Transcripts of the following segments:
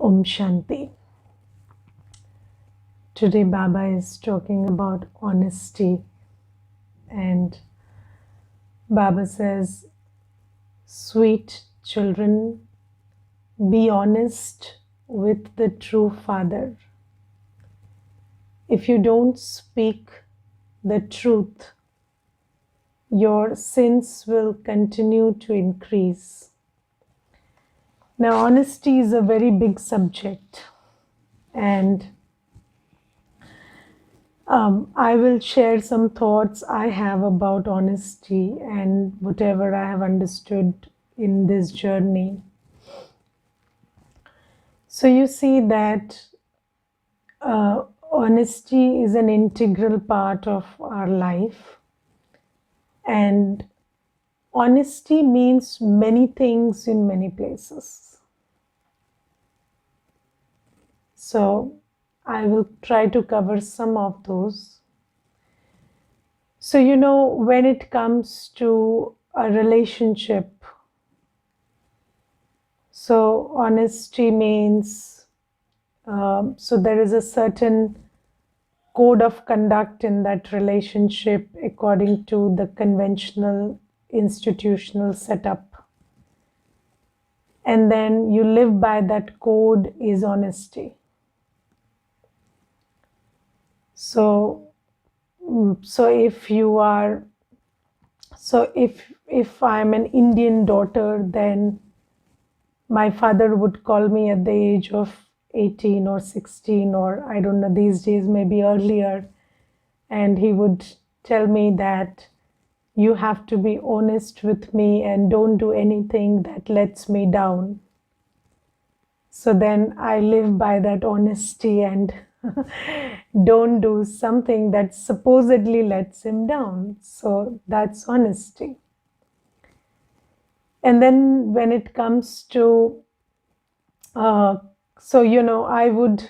Om Shanti. Today Baba is talking about honesty, and Baba says, sweet children, be honest with the true Father. If you don't speak the truth, your sins will continue to increase. Now, honesty is a very big subject, and I will share some thoughts I have about honesty and whatever I have understood in this journey. So, you see that honesty is an integral part of our life, and honesty means many things in many places. So, I will try to cover some of those. So, when it comes to a relationship, so honesty means, so there is a certain code of conduct in that relationship according to the conventional institutional setup. And then you live by that code is honesty. So if you are, so if I'm an Indian daughter, then my father would call me at the age of 18 or 16, or I don't know, these days maybe earlier, and he would tell me that you have to be honest with me and don't do anything that lets me down. So then I live by that honesty and don't do something that supposedly lets him down. So that's honesty. And then when it comes to, I would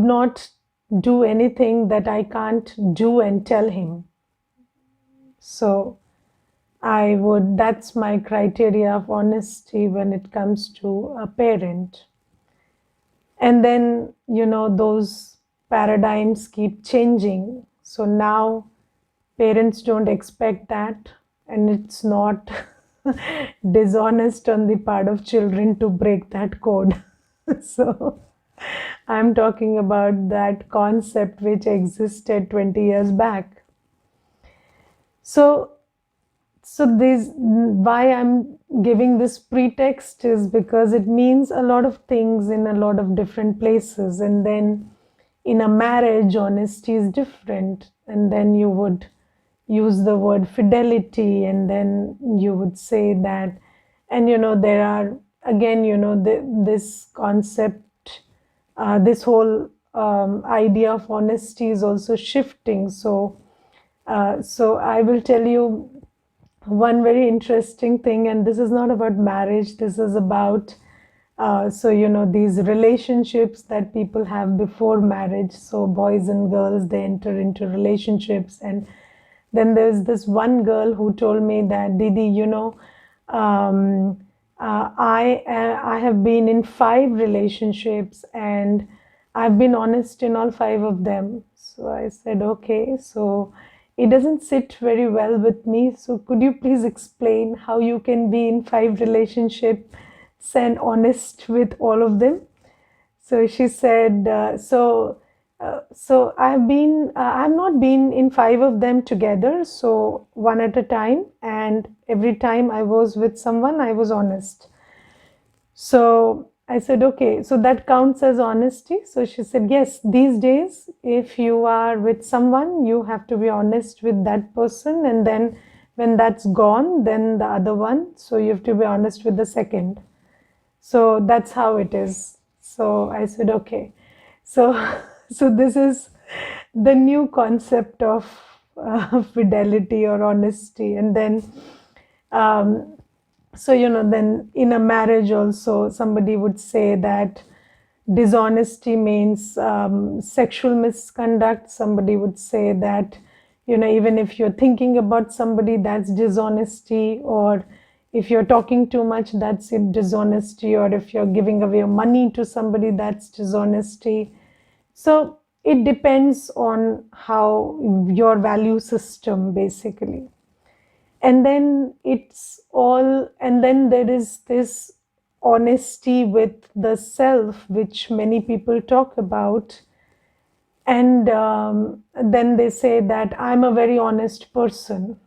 not do anything that I can't do and tell him. So that's my criteria of honesty when it comes to a parent. And then, those paradigms keep changing. So now parents don't expect that, and it's not dishonest on the part of children to break that code. So I'm talking about that concept which existed 20 years back. So this, why I'm giving this pretext is because it means a lot of things in a lot of different places. And then in a marriage, honesty is different. And then you would use the word fidelity, and then you would say that, and there are again, this concept, this whole idea of honesty is also shifting. So I will tell you one very interesting thing, and this is not about marriage, this is about these relationships that people have before marriage. So boys and girls, they enter into relationships, and then there's this one girl who told me that, Didi, I have been in 5 relationships and I've been honest in all 5 of them. So I said, okay, so it doesn't sit very well with me. So could you please explain how you can be in 5 relationships and honest with all of them? So she said, so I've not been in 5 of them together, so one at a time, and every time I was with someone, I was honest. So I said, okay, so that counts as honesty. So she said, yes, these days, if you are with someone, you have to be honest with that person, and then when that's gone, then the other one, so you have to be honest with the second. So that's how it is. So I said, okay. So this is the new concept of fidelity or honesty. And then, then in a marriage also, somebody would say that dishonesty means sexual misconduct. Somebody would say that, even if you're thinking about somebody, that's dishonesty. Or If you're talking too much, that's dishonesty, or if you're giving away your money to somebody, that's dishonesty. So it depends on how your value system basically. And then there is this honesty with the self, which many people talk about. And then they say that I'm a very honest person.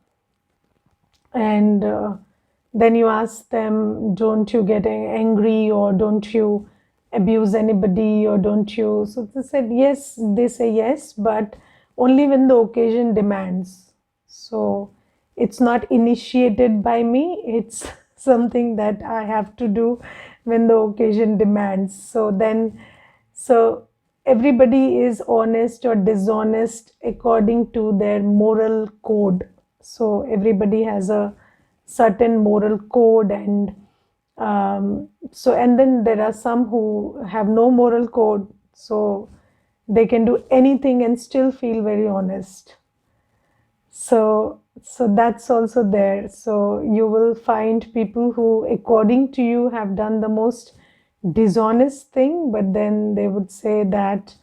And then you ask them, don't you get angry, or don't you abuse anybody, or don't you? So they said yes, they say yes, but only when the occasion demands. So it's not initiated by me, it's something that I have to do when the occasion demands. So everybody is honest or dishonest according to their moral code. So everybody has a certain moral code, and then there are some who have no moral code, so they can do anything and still feel very honest. So that's also there. So you will find people who, according to you, have done the most dishonest thing, but then they would say that,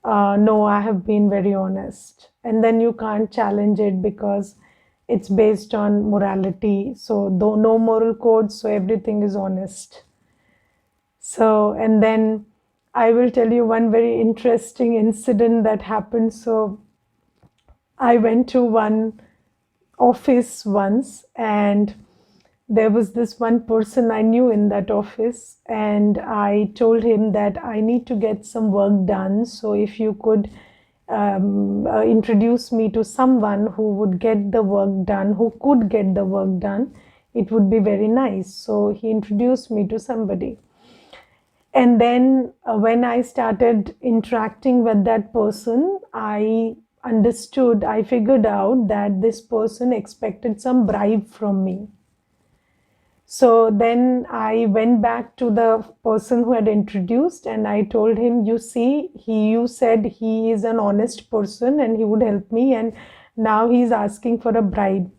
no, I have been very honest. And then you can't challenge it because it's based on morality. So though no moral code, so everything is honest. So, and then I will tell you one very interesting incident that happened. So I went to one office once, and there was this one person I knew in that office, and I told him that I need to get some work done. So if you could introduce me to someone who would get the work done, who could get the work done, it would be very nice. So he introduced me to somebody. And then when I started interacting with that person, I figured out that this person expected some bribe from me. So then I went back to the person who had introduced, and I told him, you see, you said he is an honest person and he would help me, and now he's asking for a bribe.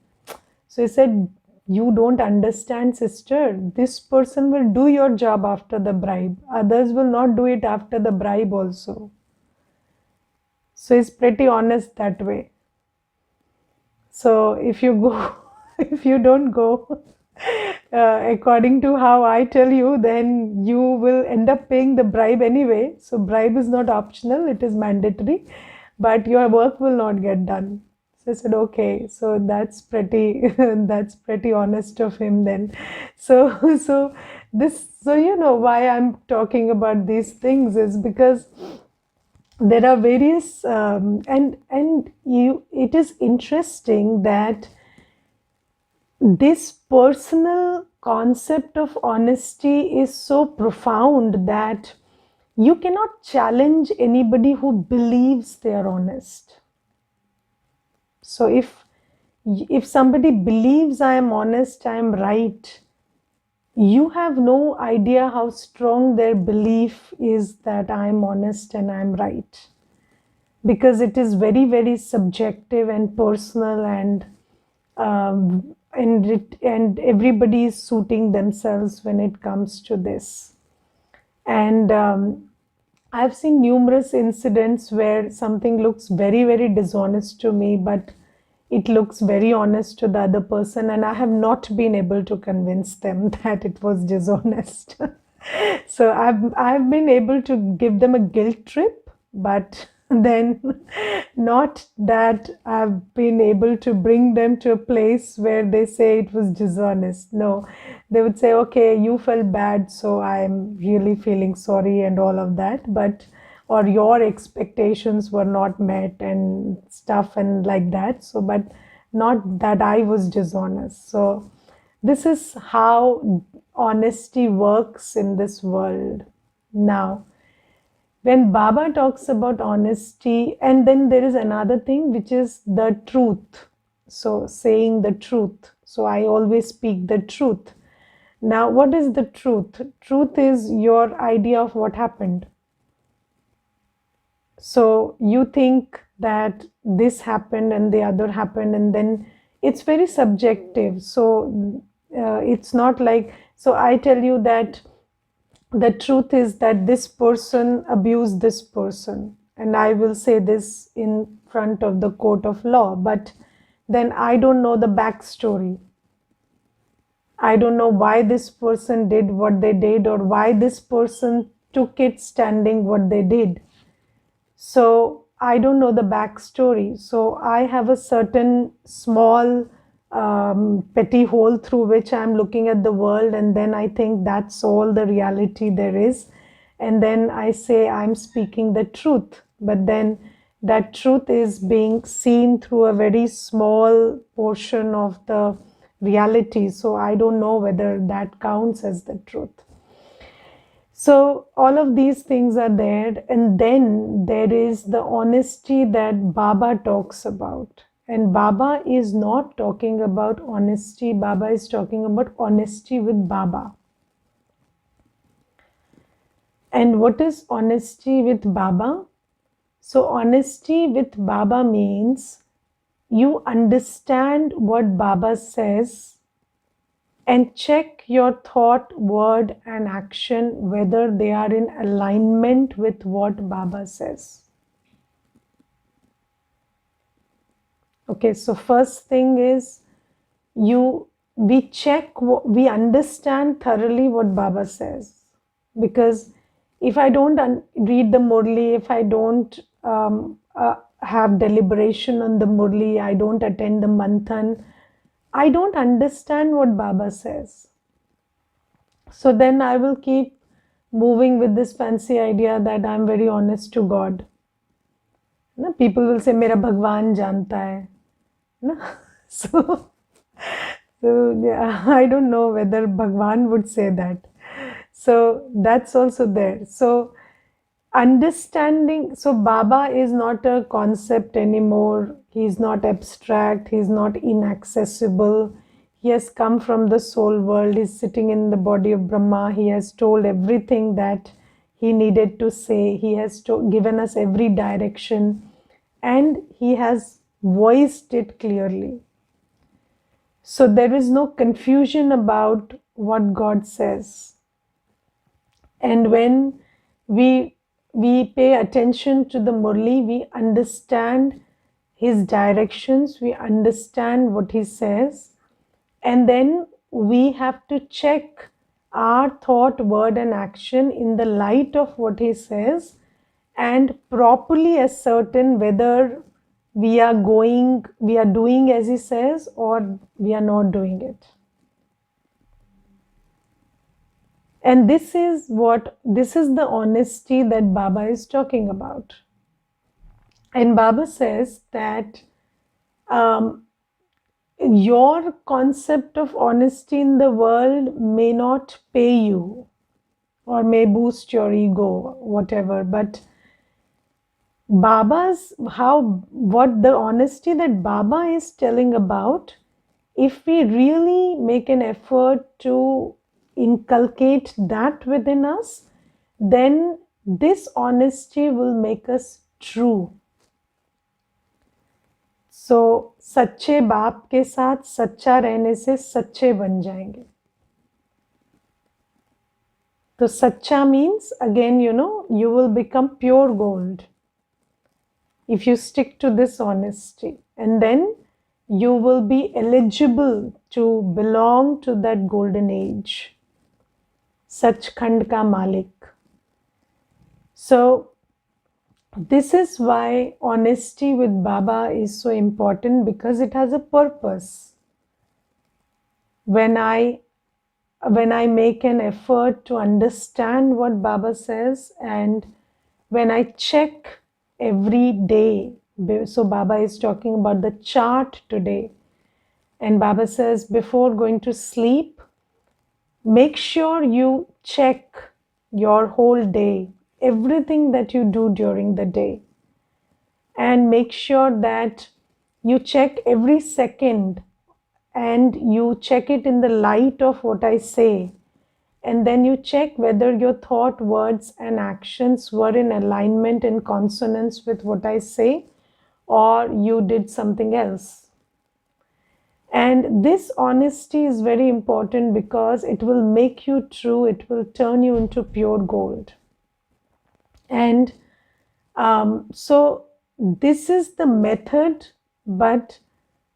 So he said, you don't understand, sister. This person will do your job after the bribe. Others will not do it after the bribe also. So he's pretty honest that way. So if you go, if you don't go according to how I tell you, then you will end up paying the bribe anyway. So bribe is not optional, it is mandatory, but your work will not get done. So I said, okay, so that's pretty that's pretty honest of him then. So you know why I'm talking about these things is because there are various it is interesting that this personal concept of honesty is so profound that you cannot challenge anybody who believes they are honest. So if somebody believes I am honest, I am right, you have no idea how strong their belief is that I am honest and I am right, because it is very, very subjective and personal, and everybody is suiting themselves when it comes to this. And I've seen numerous incidents where something looks very, very dishonest to me, but it looks very honest to the other person, and I have not been able to convince them that it was dishonest. So I've been able to give them a guilt trip, but then not that I've been able to bring them to a place where they say it was dishonest. No, they would say, okay, you felt bad, so I'm really feeling sorry and all of that, but or your expectations were not met and stuff and like that. So, but not that I was dishonest. So this is how honesty works in this world. Now, when Baba talks about honesty, and then there is another thing which is the truth. So saying the truth. So I always speak the truth. Now, what is the truth? Truth is your idea of what happened. So you think that this happened and the other happened, and then it's very subjective. So It's not like, so I tell you that the truth is that this person abused this person, and I will say this in front of the court of law, but then I don't know the backstory. I don't know why this person did what they did, or why this person took it standing what they did. So I don't know the backstory. So I have a certain small petty hole through which I'm looking at the world, and then I think that's all the reality there is. And then I say I'm speaking the truth, but then that truth is being seen through a very small portion of the reality. So I don't know whether that counts as the truth. So all of these things are there, and then there is the honesty that Baba talks about. And Baba is not talking about honesty, Baba is talking about honesty with Baba. And what is honesty with Baba? So honesty with Baba means you understand what Baba says and check your thought, word, and action whether they are in alignment with what Baba says. Okay, so first thing is we understand thoroughly what Baba says. Because if I don't read the Murli, if I don't have deliberation on the Murli, I don't attend the Manthan, I don't understand what Baba says. So then I will keep moving with this fancy idea that I'm very honest to God. People will say, Mera Bhagwan janta hai. So, yeah, I don't know whether Bhagwan would say that. So that's also there. So understanding, so Baba is not a concept anymore. He's not abstract. He's not inaccessible. He has come from the soul world. He's sitting in the body of Brahma. He has told everything that he needed to say. He has given us every direction, and he has voiced it clearly. So there is no confusion about what God says. And when we pay attention to the Murli, we understand his directions, we understand what he says, and then we have to check our thought, word, and action in the light of what he says, and properly ascertain whether we are doing as he says, or we are not doing it. And this is the honesty that Baba is talking about. And Baba says that your concept of honesty in the world may not pay you or may boost your ego, whatever, but what the honesty that Baba is telling about, if we really make an effort to inculcate that within us, then this honesty will make us true. So सच्चे बाप के साथ सच्चा रहने से सच्चे बन जाएंगे. तो सच्चा means, again, you will become pure gold if you stick to this honesty, and then you will be eligible to belong to that golden age, Sachkhand ka Malik. So this is why honesty with Baba is so important, because it has a purpose. When I make an effort to understand what Baba says, and when I check every day, so Baba is talking about the chart today, and Baba says before going to sleep, make sure you check your whole day, everything that you do during the day, and make sure that you check every second, and you check it in the light of what I say, and then you check whether your thought, words, and actions were in alignment and consonance with what I say, or you did something else. And this honesty is very important because it will make you true, it will turn you into pure gold. And so, this is the method, but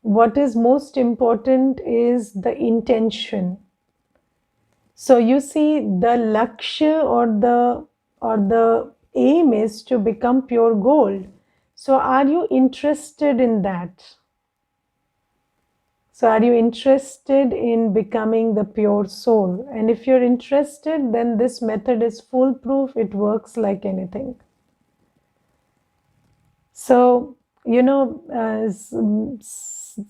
what is most important is the intention. So you see, the lakshya or the aim is to become pure gold. So are you interested in that? So are you interested in becoming the pure soul? And if you're interested, then this method is foolproof. It works like anything. So,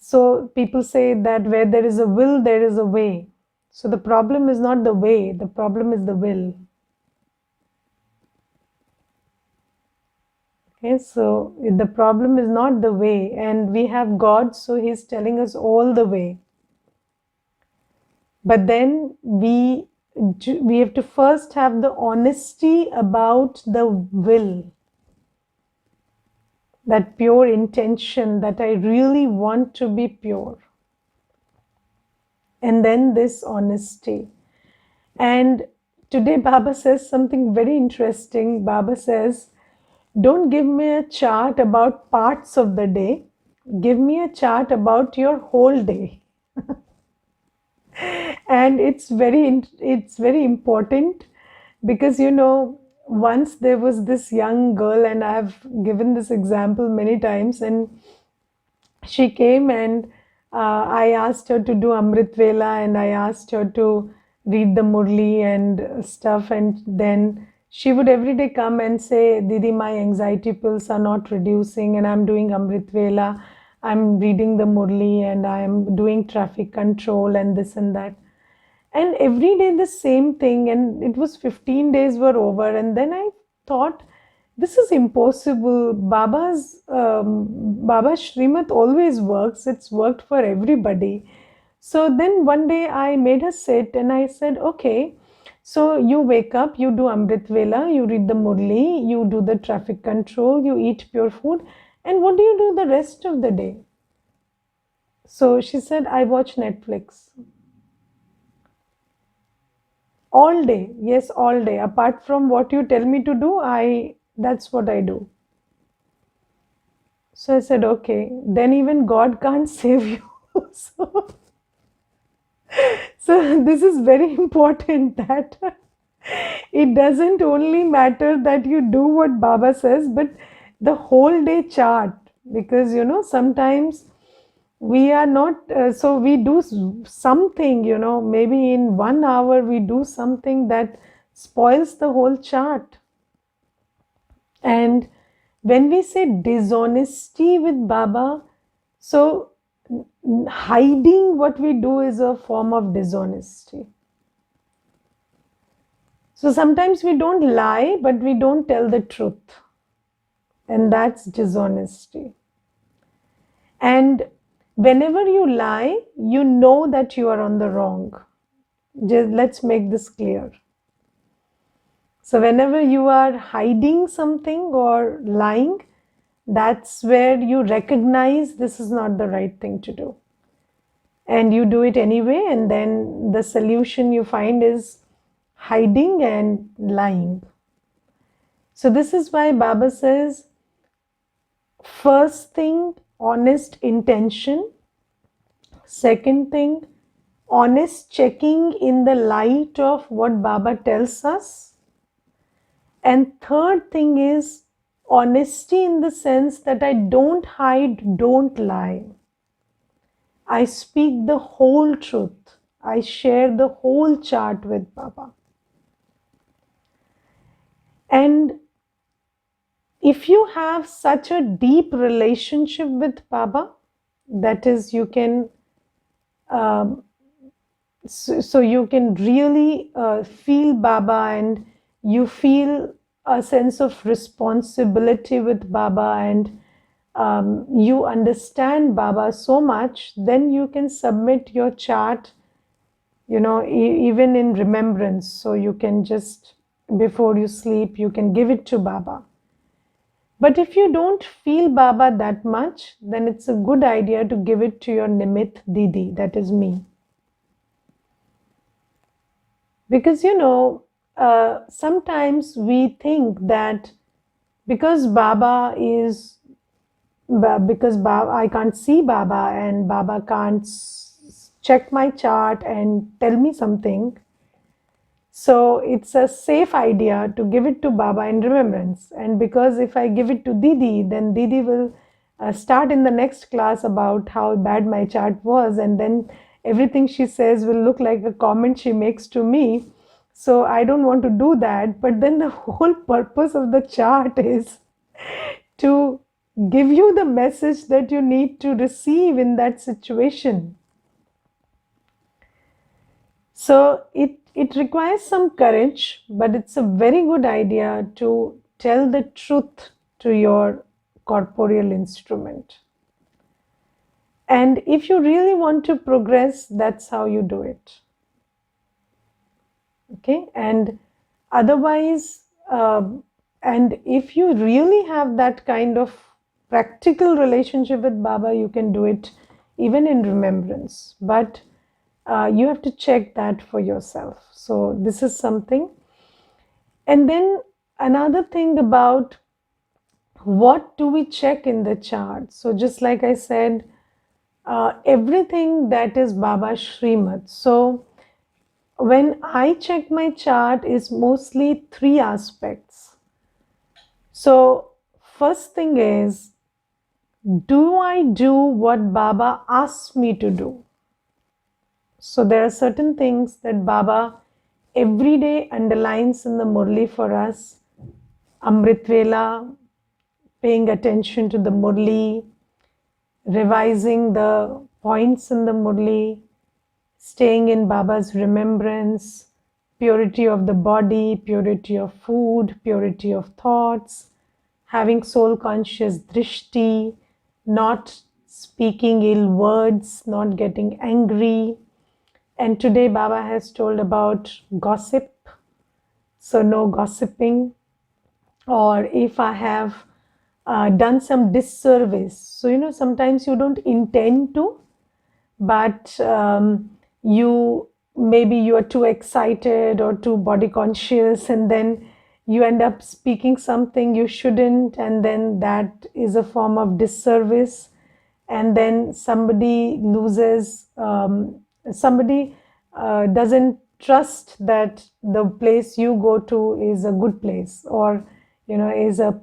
so people say that where there is a will, there is a way. So the problem is not the way, the problem is the will. Okay, so the problem is not the way, and we have God, so He's telling us all the way. But then we have to first have the honesty about the will, that pure intention that I really want to be pure. And then this honesty. And today Baba says something very interesting. Baba says, don't give me a chart about parts of the day. Give me a chart about your whole day. And it's very important because once there was this young girl, and I've given this example many times, and she came and I asked her to do Amrit Vela, and I asked her to read the Murli and stuff, and then she would every day come and say, Didi, my anxiety pills are not reducing, and I'm doing Amrit Vela, I'm reading the Murli, and I'm doing traffic control and this and that. And every day the same thing, and it was 15 days were over, and then I thought, this is impossible. Baba's Shrimat always works. It's worked for everybody. So then one day I made her sit and I said, okay, so you wake up, you do Amrit Vela, you read the Murli, you do the traffic control, you eat pure food, and what do you do the rest of the day? So she said, I watch Netflix. All day, yes, all day. Apart from what you tell me to do, that's what I do. So I said, okay, then even God can't save you. So, so this is very important that it doesn't only matter that you do what Baba says, but the whole day chart. Because sometimes we are not, so we do something, maybe in 1 hour we do something that spoils the whole chart. And when we say dishonesty with Baba, so hiding what we do is a form of dishonesty. So sometimes we don't lie, but we don't tell the truth. And that's dishonesty. And whenever you lie, you know that you are on the wrong. Let's make this clear. So whenever you are hiding something or lying, that's where you recognize this is not the right thing to do. And you do it anyway, and then the solution you find is hiding and lying. So this is why Baba says, first thing, honest intention. Second thing, honest checking in the light of what Baba tells us. And third thing is honesty in the sense that I don't hide, don't lie. I speak the whole truth. I share the whole chart with Baba. And if you have such a deep relationship with Baba, that is, you can so you can really feel Baba, and you feel a sense of responsibility with Baba, and you understand Baba so much, then you can submit your chart, even in remembrance. So you can just, before you sleep, you can give it to Baba. But if you don't feel Baba that much, then it's a good idea to give it to your Nimit Didi, that is me. Because sometimes we think that because Baba is because Baba, I can't see Baba and Baba can't check my chart and tell me something. So it's a safe idea to give it to Baba in remembrance. And because if I give it to Didi, then Didi will start in the next class about how bad my chart was, and then everything she says will look like a comment she makes to me. So I don't want to do that. But then the whole purpose of the chart is to give you the message that you need to receive in that situation. So it requires some courage, but it's a very good idea to tell the truth to your corporeal instrument. And if you really want to progress, that's how you do it. Okay, and otherwise, and if you really have that kind of practical relationship with Baba, you can do it even in remembrance. But you have to check that for yourself. So this is something. And then another thing about what do we check in the chart? So just like I said, everything that is Baba Srimad. So when I check my chart, is mostly three aspects. So first thing is, do I do what Baba asks me to do? So there are certain things that Baba every day underlines in the Murli for us. Amrit Vela, paying attention to the Murli, revising the points in the Murli, staying in Baba's remembrance, purity of the body, purity of food, purity of thoughts, having soul conscious drishti, not speaking ill words, not getting angry. And today Baba has told about gossip, so no gossiping. Or if I have done some disservice, so sometimes you don't intend to, but you are too excited or too body conscious, and then you end up speaking something you shouldn't, and then that is a form of disservice. And then somebody doesn't trust that the place you go to is a good place, or is a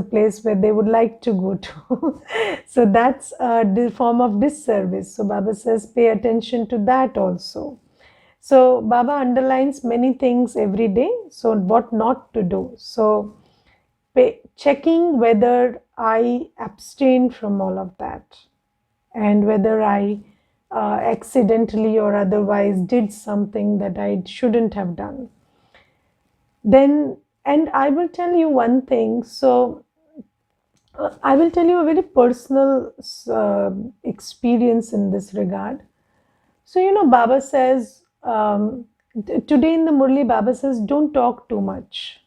place where they would like to go to. So that's a form of disservice. So Baba says pay attention to that also. So Baba underlines many things every day, so what not to do. So checking whether I abstain from all of that, and whether I accidentally or otherwise did something that I shouldn't have done. Then, and I will tell you one thing. So, I will tell you a very personal experience in this regard. So, Baba says, today in the Murli, Baba says, don't talk too much.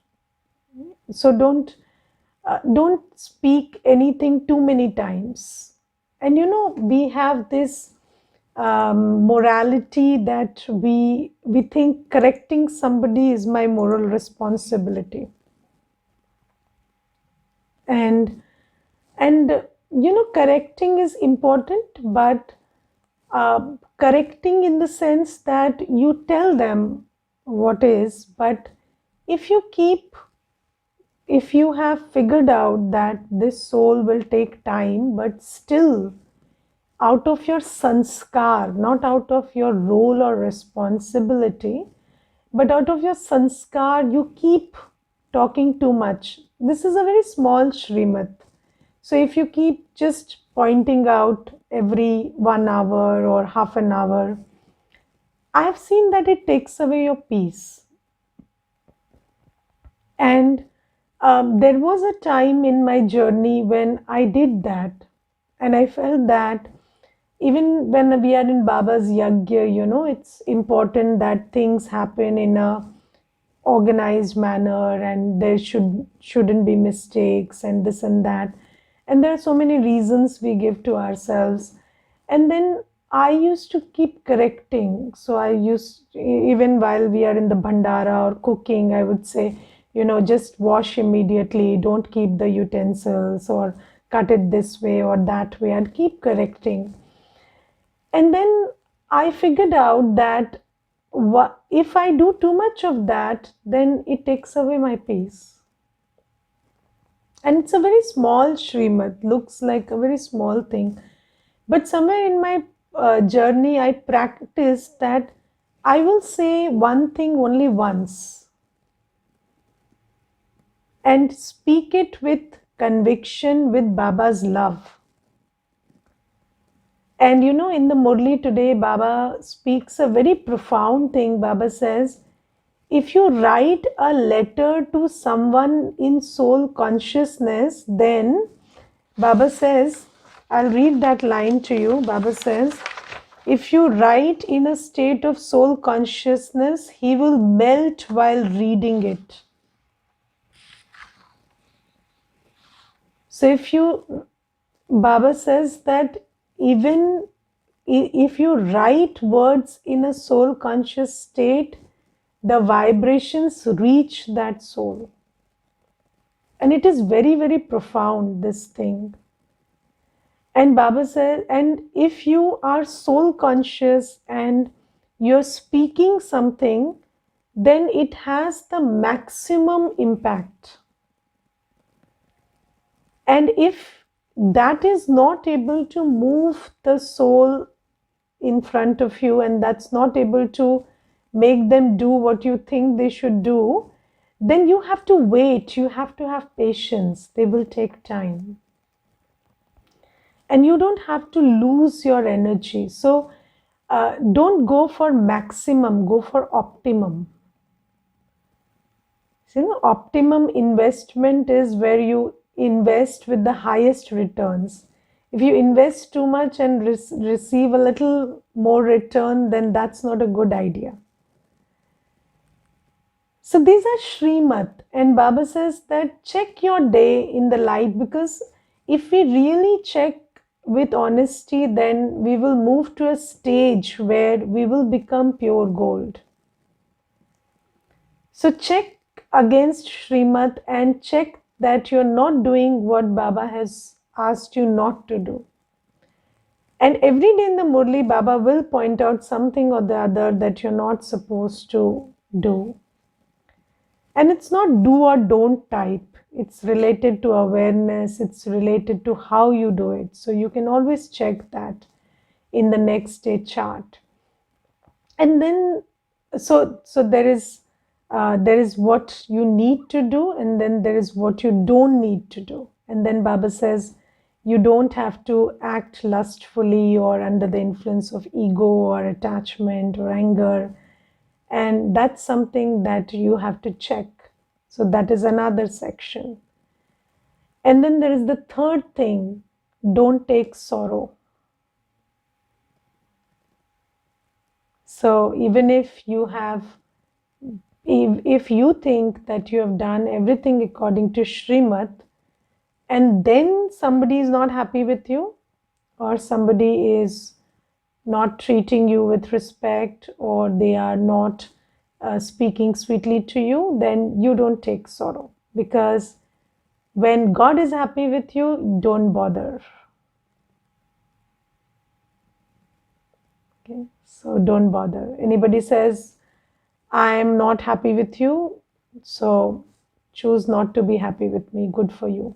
So, don't speak anything too many times. And we have this morality that we think correcting somebody is my moral responsibility, and correcting is important, but correcting in the sense that you tell them what is. But if you keep if you have figured out that this soul will take time, but still out of your sanskar, not out of your role or responsibility, but out of your sanskar, you keep talking too much. This is a very small Shrimad. So if you keep just pointing out every 1 hour or half an hour, I have seen that it takes away your peace. And there was a time in my journey when I did that, and I felt that even when we are in Baba's yagya, it's important that things happen in a organized manner, and there shouldn't be mistakes and this and that. And there are so many reasons we give to ourselves. And then I used to keep correcting. So I used, even while we are in the bhandara or cooking, I would say, just wash immediately, don't keep the utensils, or cut it this way or that way. I'd keep correcting. And then I figured out that if I do too much of that, then it takes away my peace. And it's a very small Shrimad, looks like a very small thing. But somewhere in my journey, I practiced that I will say one thing only once and speak it with conviction, with Baba's love. And in the Murli today, Baba speaks a very profound thing. Baba says, if you write a letter to someone in soul consciousness, then Baba says, I'll read that line to you. Baba says, if you write in a state of soul consciousness, he will melt while reading it. So Baba says that even if you write words in a soul conscious state, the vibrations reach that soul. And it is very, very profound, this thing. And Baba says, and if you are soul conscious and you're speaking something, then it has the maximum impact. And if that is not able to move the soul in front of you, and that's not able to make them do what you think they should do, then you have to wait. You have to have patience. They will take time. And you don't have to lose your energy. So don't go for maximum, go for optimum. So, optimum investment is where you invest with the highest returns. If you invest too much and receive a little more return, then that's not a good idea. So these are Srimad, and Baba says that check your day in the light, because if we really check with honesty, then we will move to a stage where we will become pure gold. So check against Srimad and check that you're not doing what Baba has asked you not to do. And every day in the Murli, Baba will point out something or the other that you're not supposed to do. And it's not do or don't type. It's related to awareness. It's related to how you do it. So you can always check that in the next day chart. And then, so there is what you need to do, and then there is what you don't need to do. And then Baba says, you don't have to act lustfully or under the influence of ego or attachment or anger. And that's something that you have to check. So that is another section. And then there is the third thing, don't take sorrow. So even if you think that you have done everything according to Srimad, and then somebody is not happy with you, or somebody is not treating you with respect, or they are not speaking sweetly to you, then you don't take sorrow. Because when God is happy with you, don't bother. Okay, so don't bother. Anybody says, I am not happy with you, so choose not to be happy with me. Good for you.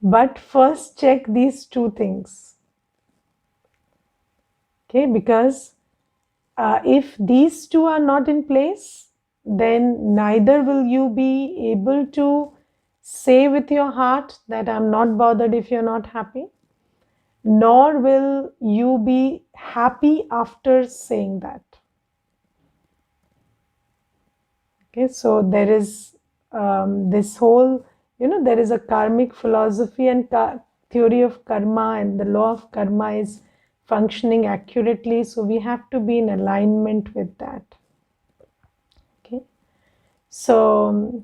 But first check these two things. Okay, because if these two are not in place, then neither will you be able to say with your heart that I'm not bothered if you're not happy, nor will you be happy after saying that. Okay, so there is this whole, there is a karmic philosophy and theory of karma, and the law of karma is functioning accurately. So we have to be in alignment with that. So,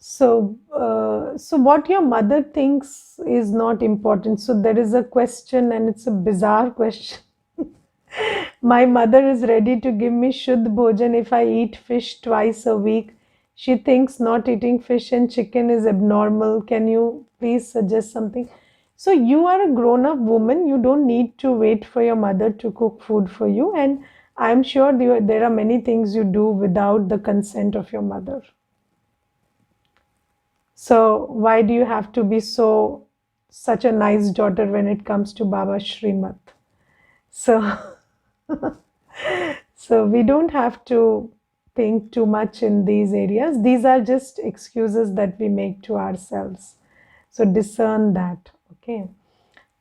so what your mother thinks is not important. So there is a question, and it's a bizarre question. My mother is ready to give me Shuddh Bhojan if I eat fish twice a week. She thinks not eating fish and chicken is abnormal. Can you please suggest something? So you are a grown-up woman. You don't need to wait for your mother to cook food for you. And I'm sure there are many things you do without the consent of your mother. So why do you have to be such a nice daughter when it comes to Baba Shrimat? So so we don't have to think too much in these areas. These are just excuses that we make to ourselves. So discern that. Okay.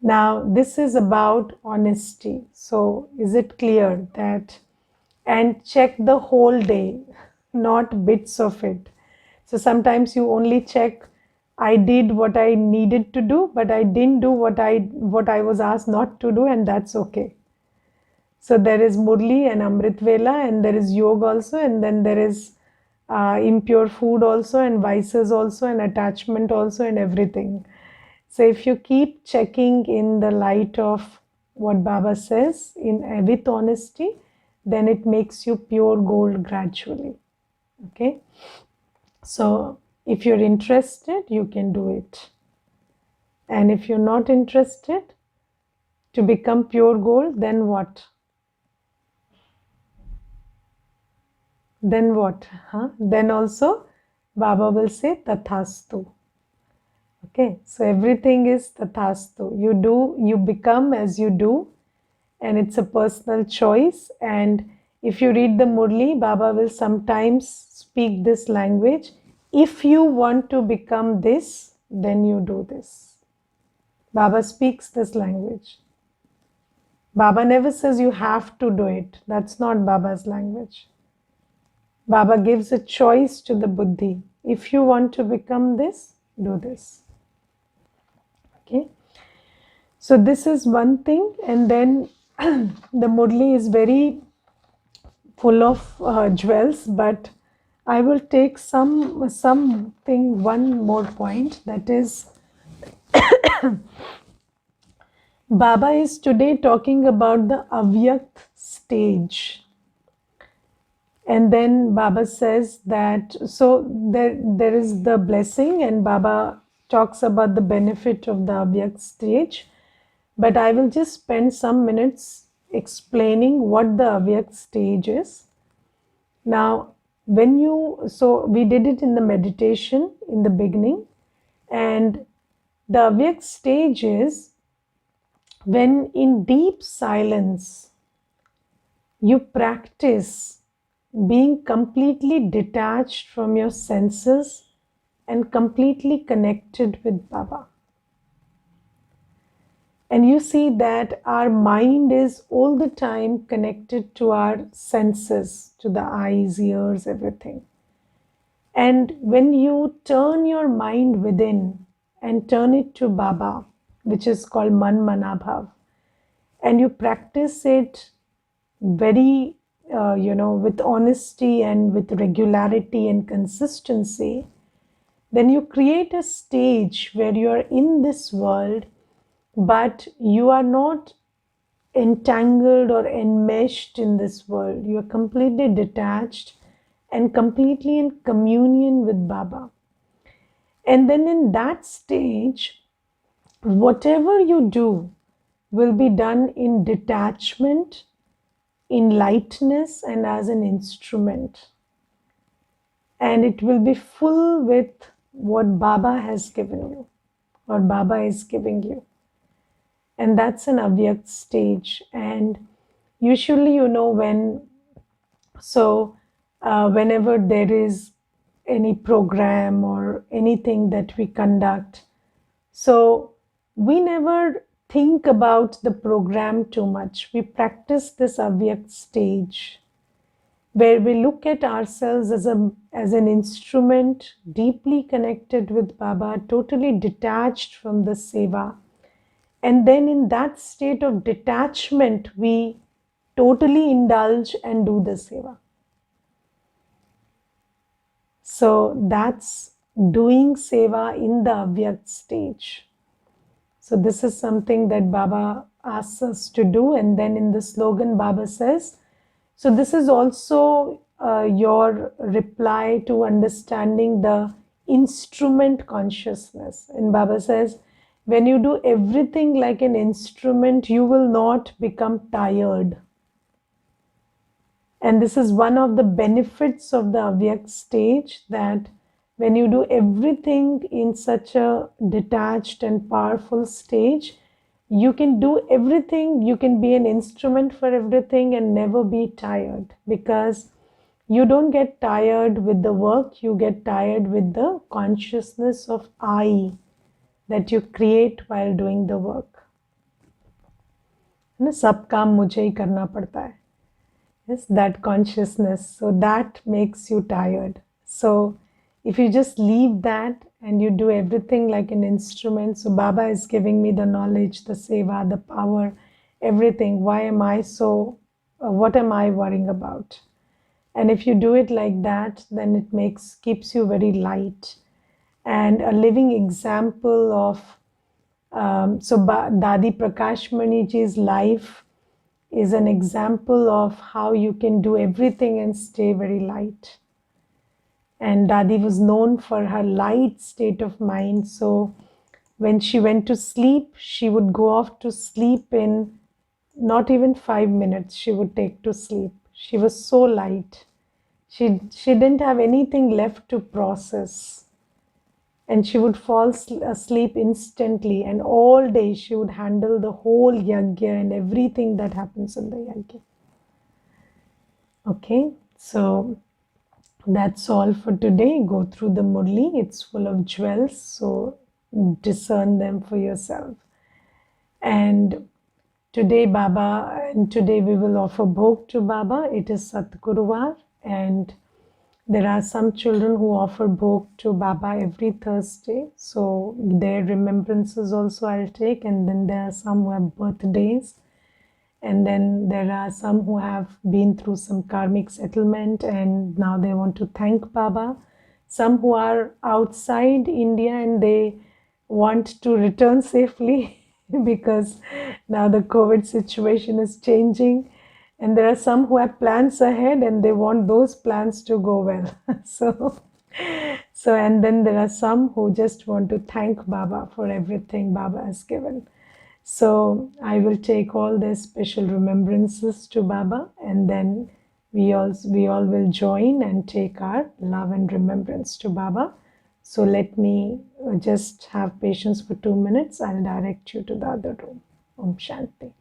Now this is about honesty. So is it clear that, and check the whole day, not bits of it. So sometimes you only check, I did what I needed to do, but I didn't do what I was asked not to do, and that's okay. So there is Murli and Amrit Vela, and there is yoga also, and then there is impure food also, and vices also, and attachment also, and everything. So if you keep checking in the light of what Baba says with honesty, then it makes you pure gold gradually. Okay. So if you're interested, you can do it. And if you're not interested to become pure gold, then what? Then what? Huh? Then also Baba will say Tathastu. Okay, so everything is Tathastu. You do, you become as you do, and it's a personal choice. And if you read the Murli, Baba will sometimes speak this language. If you want to become this, then you do this. Baba speaks this language. Baba never says you have to do it. That's not Baba's language. Baba gives a choice to the buddhi. If you want to become this, do this. Okay. So this is one thing, and then the Murli is very full of jewels, but I will take one more point, that is Baba is today talking about the Avyakt stage. And then Baba says that, so there is the blessing, and Baba talks about the benefit of the Avyakt stage. But I will just spend some minutes explaining what the Avyakt stage is. Now, so we did it in the meditation in the beginning, and the Avyakt stage is when in deep silence you practice being completely detached from your senses and completely connected with Baba. And you see that our mind is all the time connected to our senses, to the eyes, ears, everything. And when you turn your mind within and turn it to Baba, which is called Man Manabhav, and you practice it very, with honesty and with regularity and consistency, then you create a stage where you are in this world, but you are not entangled or enmeshed in this world. You are completely detached and completely in communion with Baba. And then in that stage, whatever you do will be done in detachment, in lightness, and as an instrument. And it will be full with what Baba has given you, or Baba is giving you. And that's an Avyakt stage. And usually, whenever there is any program or anything that we conduct, so we never think about the program too much. We practice this Avyakt stage where we look at ourselves as an instrument, deeply connected with Baba, totally detached from the seva. And then in that state of detachment, we totally indulge and do the seva. So that's doing seva in the Avyakt stage. So this is something that Baba asks us to do. And then in the slogan, Baba says, so this is also your reply to understanding the instrument consciousness. And Baba says, when you do everything like an instrument, you will not become tired. And this is one of the benefits of the Avyakt stage, that when you do everything in such a detached and powerful stage, you can do everything, you can be an instrument for everything and never be tired, because you don't get tired with the work, you get tired with the consciousness of I that you create while doing the work. ना सब काम मुझे ही करना पड़ता है. Yes, that consciousness. So that makes you tired. So if you just leave that and you do everything like an instrument, so Baba is giving me the knowledge, the seva, the power, everything. Why am I so, what am I worrying about? And if you do it like that, then it keeps you very light. And a living example of, Dadi Prakash Mani ji's life is an example of how you can do everything and stay very light. And Dadi was known for her light state of mind. So when she went to sleep, she would go off to sleep in not even 5 minutes, she would take to sleep. She was so light. She didn't have anything left to process. And she would fall asleep instantly, and all day she would handle the whole yajna and everything that happens in the yajna. Okay, so that's all for today. Go through the Murli, it's full of jewels, so discern them for yourself. And today we will offer bhog to Baba. It is Satguruvar, and there are some children who offer bhog to Baba every Thursday. So their remembrances also I'll take. And then there are some who have birthdays. And then there are some who have been through some karmic settlement and now they want to thank Baba. Some who are outside India and they want to return safely because now the COVID situation is changing. And there are some who have plans ahead and they want those plans to go well. And then there are some who just want to thank Baba for everything Baba has given. So I will take all their special remembrances to Baba, and then we all will join and take our love and remembrance to Baba. So let me just have patience for 2 minutes. I'll direct you to the other room. Om Shanti.